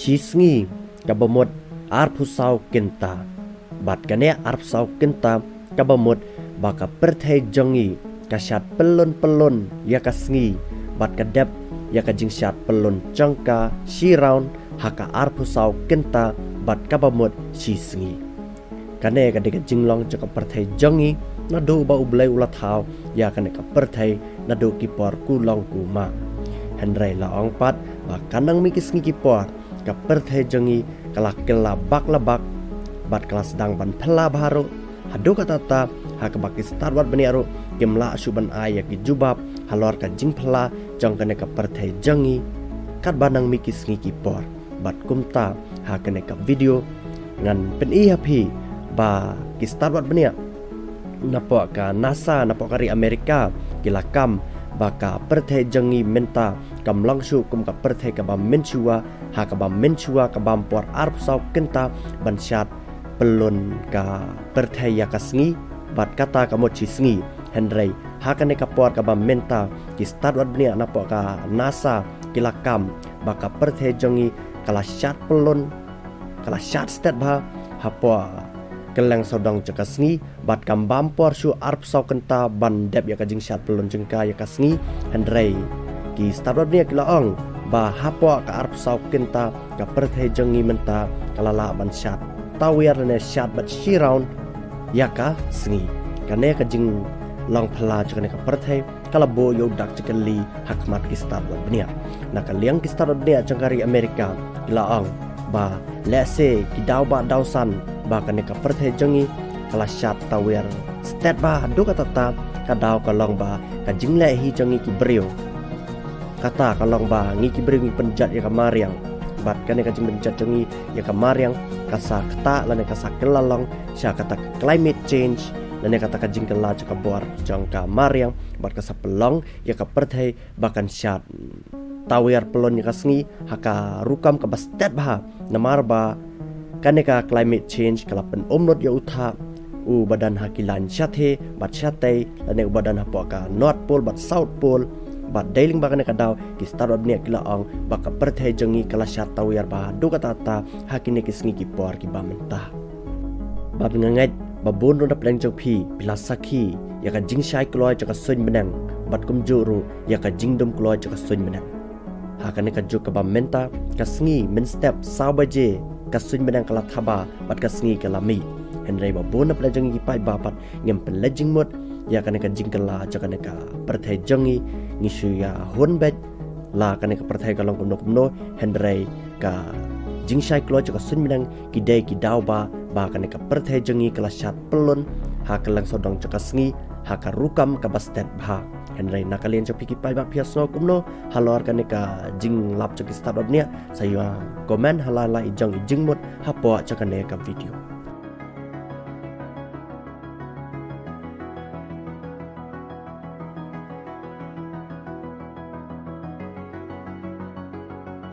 Shisngi kabamut arpusau kenta bat kane arpusau kenta kabamut baka perthai jongi kasyat pelun ya kasngi bat kadep ya kajingshat pelun jangka shiraun haka arpusau kenta bat kabamut shisngi kane kadeka jinglong jaka perthai jongi nado ba ublai ulathau ya kane ka perthai nado kipor kulong kuma Henry laong pat ba kanang mikisngi kipor ka perthai jongi kalak kelabak labak bat kelas sedang ban pela baru hadu katata haka baki starwat baniaru kimla suban aya ki jubab halor ka jing pela jong kane ka perthai jongi kat banang mikisngi kipor bat kumta hakane ka video ngan pen IHP ba ki starwat bania napok ka NASA napok kari Amerika kilakam baka perthai jongi menta kam langsung kum ka perthai ka bam menchua ha ka bam menchua ka bam por arp sau kenta ban syat pelun ka perthai ya kasngi bat kata ka mochi sngi Henry ha ka ne ka por ka bam menta ki start wat bnia napok ka NASA kilakam baka perthai jongi kala syat pelun kala syat stat ba ha po keleng sodong cekasngi bat kam bampor su arp sau kenta ban dep ya kajing syat pelun jengka ya kasngi Henry ki startup ni kilaong ba hapo ka arp sau kenta ka perthai jongi menta kalala ban syat tawir ne syat bat shiraun ya ka sngi kane kajing long phala jekane ka perthai kala bo yo dak cekali hakmat ki startup bnia na kaliang ki startup bnia jengkari Amerika kilaong ba lese ki daw ba dawsan ba kane ka perthai jongi kala syat tawir stat ba do katata kadaw kalong ba kajing le hi jongi ki brio kata kalong ba ngi ki brio ngi penjat ya kamariang bat kane kajing penjat jongi ya kamariang kasa kata lane kasa kelalong sya kata climate change lane kata kajing kala jaka bor jong kamariang bat kasa pelong ya ka perthai bakan syat tawir pelon ya kasngi haka rukam ka bastet ba namar ba kaneka climate change kalapan omnot ya utha u badan hakilan syathe bat syate lane badan hapo ka north pole bat south pole bat dailing ba kaneka daw ki starot nia kilaong baka perthai jongi kala syat tawir ba do katata hakine kisngi ki por ki bamenta bab ngangat babon ro pleng jong phi pilasaki ya ka jing shai kloi jaka sun menang bat kumjuru ya ka jingdom kloi jaka sun menang hakane ka juk ka bamenta kasngi min step sabaje kasun benang kala thaba bat kasngi kala mi Henry babon na pelajang gi pai bapat ngem pelajing mot ya kane ka jingkala jakane ka perthai jongi ngisu ya honbet la kane ka perthai kalong kumno Henry ka jingshai klo jaka sun benang kidai ki dauba ba kane ka perthai jongi kala syat pelun ha kalang sodong jaka sngi ha ka rukam ka bastet bha Henry nakalian chopi ki pai ba piasno kumno halor kane ka jing lap choki start nia saya komen halala ijang ijing mot hapo chakane ka video